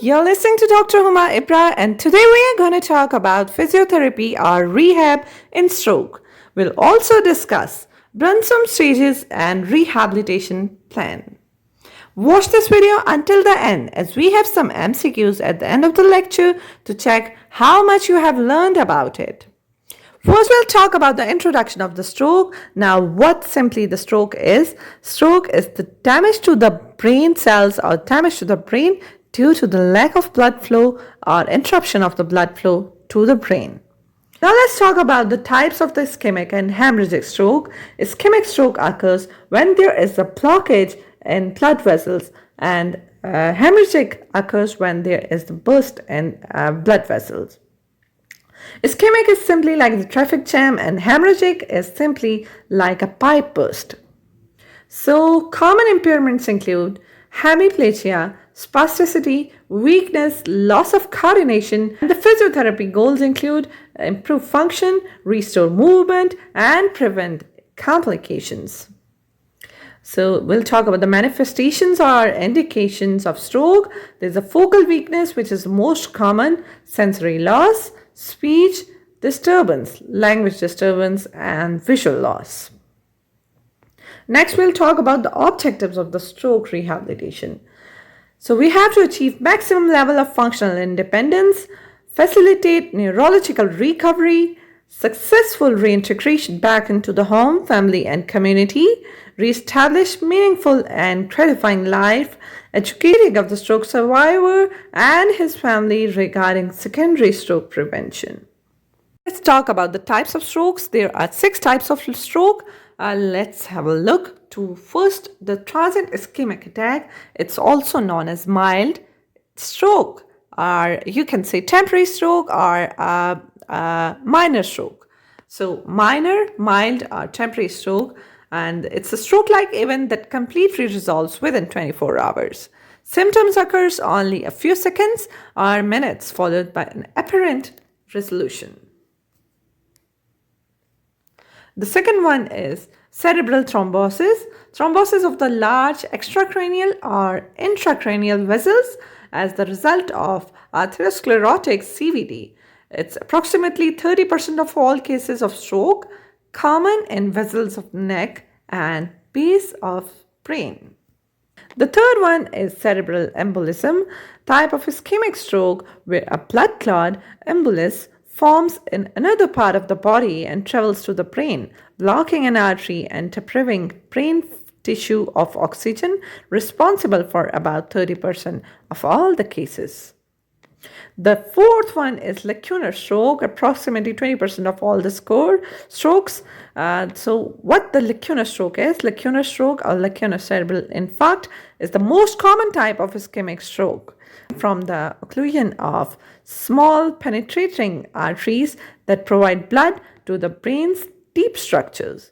You're listening to Dr. Huma, Ibrar, and today we are going to talk about physiotherapy or rehab in stroke. We'll also discuss Brunnstrom Stages and Rehabilitation Plan. Watch this video until the end as we have some MCQs at the end of the lecture to check how much you have learned about it. First, we'll talk about the introduction of the stroke. Now, what simply the stroke is? Stroke is the damage to the brain cells or damage to the brain due to the lack of blood flow or interruption of the blood flow to the brain. Now, let's talk about the types of the ischemic and hemorrhagic stroke. Ischemic stroke occurs when there is a blockage in blood vessels, and hemorrhagic occurs when there is the burst in blood vessels. Ischemic is simply like the traffic jam, and hemorrhagic is simply like a pipe burst. So, common impairments include hemiplegia, spasticity, weakness, loss of coordination, and the physiotherapy goals include improve function, restore movement, and prevent complications. So we'll talk about the manifestations or indications of stroke. There's a focal weakness, which is most common, sensory loss, speech disturbance, language disturbance, and visual loss. Next, we'll talk about the objectives of the stroke rehabilitation. So we have to achieve maximum level of functional independence, facilitate neurological recovery, successful reintegration back into the home, family, and community, reestablish meaningful and gratifying life, educating of the stroke survivor and his family regarding secondary stroke prevention. Let's talk about the types of strokes. There are 6 types of stroke. Let's have a look to first the transient ischemic attack. It's also known as mild stroke, or you can say temporary stroke or minor stroke. So minor, mild, or temporary stroke, and it's a stroke-like event that completely resolves within 24 hours. Symptoms occurs only a few seconds or minutes, followed by an apparent resolution. The second one is cerebral thrombosis. Thrombosis of the large extracranial or intracranial vessels as the result of atherosclerotic CVD. It's approximately 30% of all cases of stroke, common in vessels of neck and base of brain. The third one is cerebral embolism, type of ischemic stroke where a blood clot embolus forms in another part of the body and travels to the brain, blocking an artery and depriving brain tissue of oxygen, responsible for about 30% of all the cases. The fourth one is lacunar stroke, approximately 20% of all the strokes. So what the lacunar stroke is, lacunar stroke or lacunar cerebral infarct is the most common type of ischemic stroke from the occlusion of small penetrating arteries that provide blood to the brain's deep structures.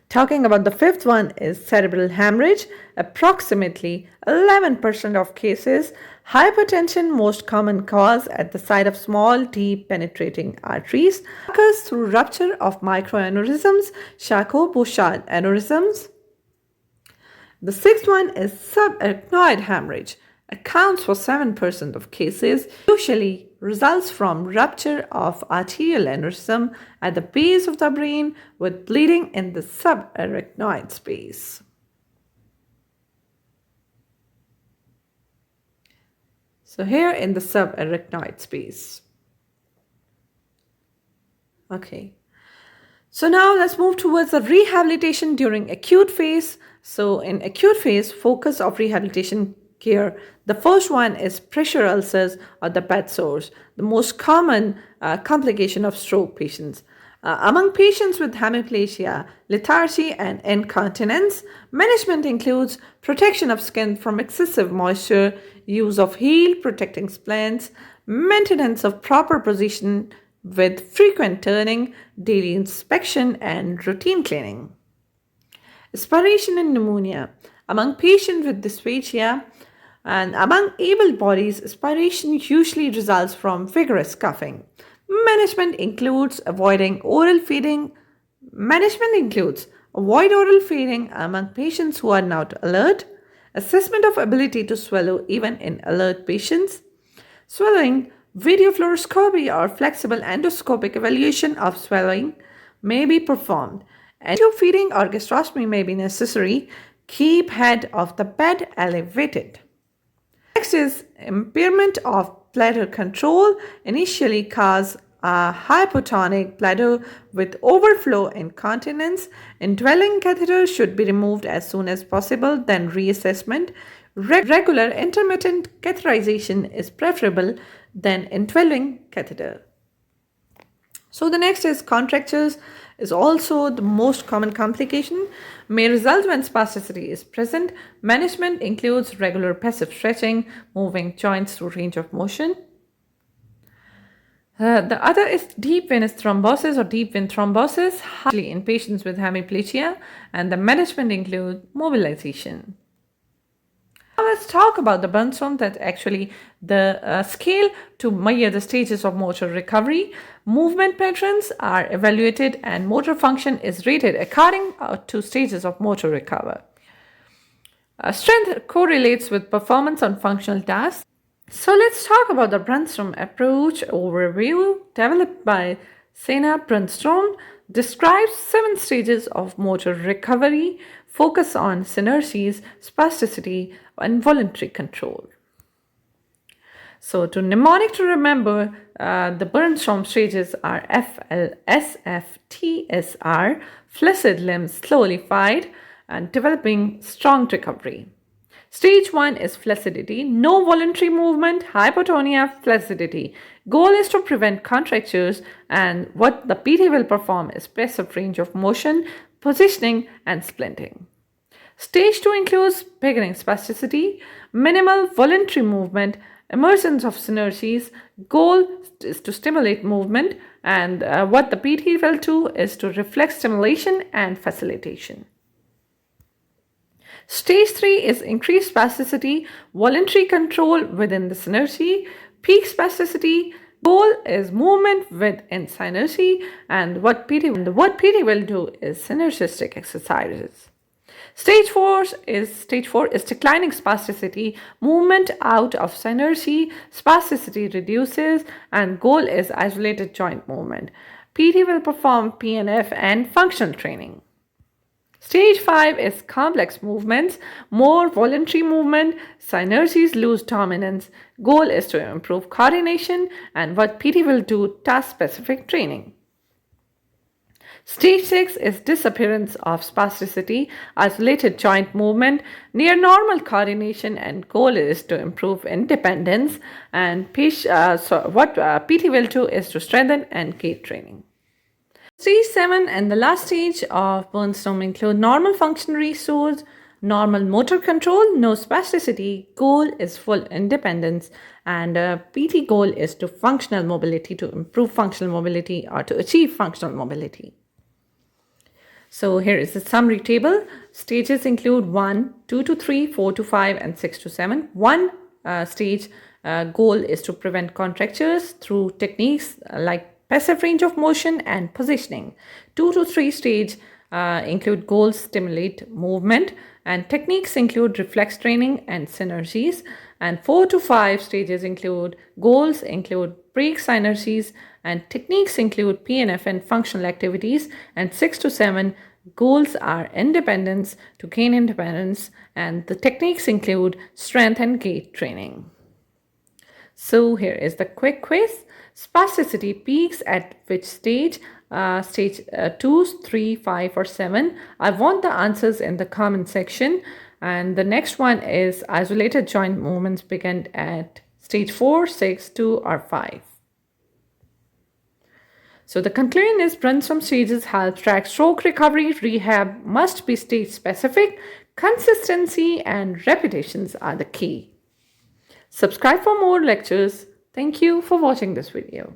Talking about the fifth one is cerebral hemorrhage, approximately 11% of cases. Hypertension, most common cause at the site of small, deep penetrating arteries, occurs through rupture of microaneurysms, Charcot-Bouchard aneurysms. The sixth one is subarachnoid hemorrhage, accounts for 7% of cases, usually results from rupture of arterial aneurysm at the base of the brain with bleeding in the subarachnoid space. So here in the subarachnoid space. Okay. So now let's move towards the rehabilitation during acute phase. So in acute phase, focus of rehabilitation care. The first one is pressure ulcers or the bed sores, the most common complication of stroke patients. Among patients with hemiplegia, lethargy, and incontinence, management includes protection of skin from excessive moisture, use of heel protecting splints, maintenance of proper position with frequent turning, daily inspection, and routine cleaning. Aspiration and pneumonia. Among patients with dysphagia and among able bodies, aspiration usually results from vigorous coughing. Management includes avoiding oral feeding. Avoid oral feeding among patients who are not alert, assessment of ability to swallow even in alert patients, swallowing, video fluoroscopy or flexible endoscopic evaluation of swallowing may be performed, and tube feeding or gastrostomy may be necessary. Keep head of the bed elevated. Next is impairment of bladder control, initially cause a hypotonic bladder with overflow incontinence. Indwelling catheter should be removed as soon as possible, then reassessment. Regular intermittent catheterization is preferable than indwelling catheter. So the next is contractures is also the most common complication, may result when spasticity is present. Management includes regular passive stretching, moving joints through range of motion. The other is deep venous thrombosis or deep vein thrombosis, highly in patients with hemiplegia, and the management includes mobilization. Now let's talk about the Brunnstrom, that's actually the scale to measure the stages of motor recovery. Movement patterns are evaluated and motor function is rated according to stages of motor recovery. Strength correlates with performance on functional tasks. So let's talk about the Brunnstrom approach overview developed by Sena Brunnstrom. Describes 7 stages of motor recovery, focus on synergies, spasticity, and voluntary control. So to mnemonic to remember, the Brunnstrom stages are FLSFTSR, flaccid limbs solidified and developing strong recovery. Stage 1 is flaccidity, no voluntary movement, hypotonia, flaccidity. Goal is to prevent contractures, and what the PT will perform is passive range of motion, positioning, and splinting. Stage 2 includes beginning spasticity, minimal voluntary movement, emergence of synergies. Goal is to stimulate movement, and what the PT will do is to reflex stimulation and facilitation. Stage 3 is increased spasticity, voluntary control within the synergy, peak spasticity. Goal is movement within synergy, and what PT will do is synergistic exercises. Stage 4 is declining spasticity, movement out of synergy, spasticity reduces, and goal is isolated joint movement. PT will perform PNF and functional training. Stage 5 is complex movements, more voluntary movement, synergies lose dominance. Goal is to improve coordination, and what PT will do, task-specific training. Stage 6 is disappearance of spasticity, isolated joint movement, near normal coordination, and goal is to improve independence. And what PT will do is to strengthen and gait training. Stage 7 and the last stage of Brunnstrom include normal function restores, normal motor control, no spasticity. Goal is full independence, and PT goal is to functional mobility, to improve functional mobility or to achieve functional mobility. So here is the summary table. Stages include 1, 2 to 3, 4 to 5, and 6 to 7. One stage goal is to prevent contractures through techniques like passive range of motion and positioning. 2 to 3 stage include goals stimulate movement, and techniques include reflex training and synergies. And 4 to 5 stages include goals include break synergies, and techniques include PNF and functional activities. And 6 to 7 goals are independence to gain independence, and the techniques include strength and gait training. So here is the quick quiz. Spasticity peaks at which stage? Stage 2, 3, 5, or 7. I want the answers in the comment section. And the next one is isolated joint movements begin at stage 4, 6, 2, or 5. So the conclusion is Brunnstrom stages help track stroke recovery. Rehab must be stage specific. Consistency and repetitions are the key. Subscribe for more lectures. Thank you for watching this video.